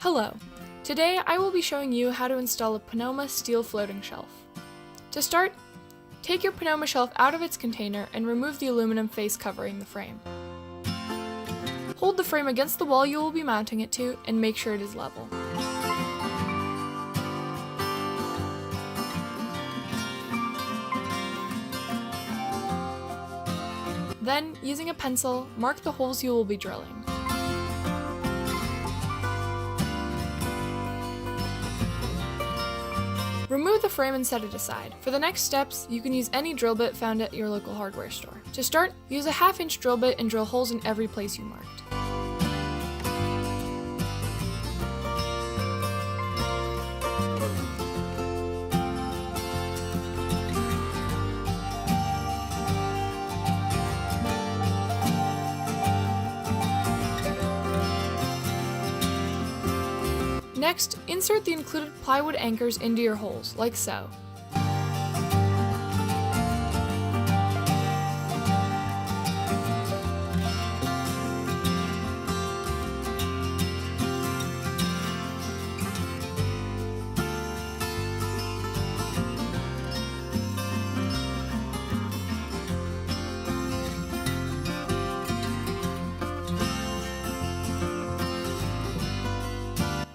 Hello! Today I will be showing you how to install a Ponoma steel floating shelf. To start, take your Ponoma shelf out of its container and remove the aluminum face covering the frame. Hold the frame against the wall you will be mounting it to and make sure it is level. Then, using a pencil, mark the holes you will be drilling. Remove the frame and set it aside. For the next steps, you can use any drill bit found at your local hardware store. To start, use a 1/2-inch drill bit and drill holes in every place you marked. Next, insert the included plywood anchors into your holes, like so.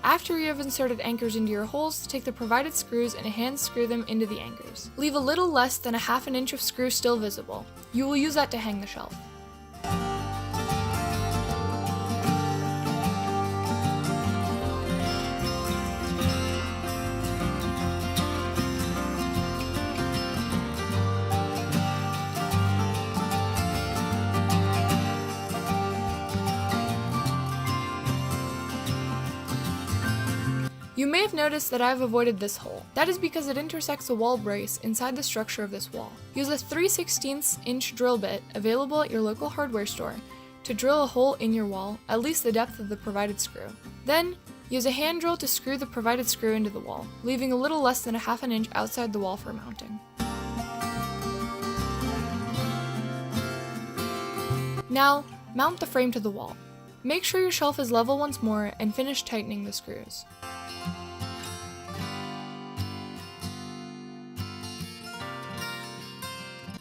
After you have inserted anchors into your holes, take the provided screws and hand screw them into the anchors. Leave a little less than a 1/2 inch of screw still visible. You will use that to hang the shelf. You may have noticed that I have avoided this hole. That is because it intersects a wall brace inside the structure of this wall. Use a 3/16 inch drill bit available at your local hardware store to drill a hole in your wall, at least the depth of the provided screw. Then, use a hand drill to screw the provided screw into the wall, leaving a little less than a 1/2 inch outside the wall for mounting. Now, mount the frame to the wall. Make sure your shelf is level once more and finish tightening the screws.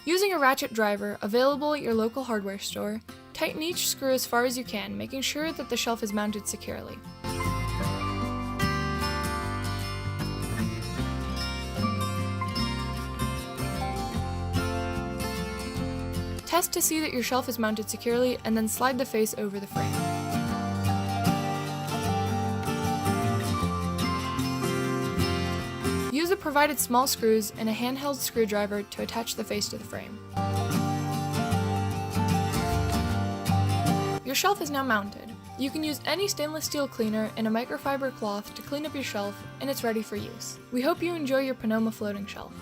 Using a ratchet driver available at your local hardware store, tighten each screw as far as you can, making sure that the shelf is mounted securely. Test to see that your shelf is mounted securely and then slide the face over the frame. Use the provided small screws and a handheld screwdriver to attach the face to the frame. Your shelf is now mounted. You can use any stainless steel cleaner and a microfiber cloth to clean up your shelf, and it's ready for use. We hope you enjoy your Ponoma floating shelf.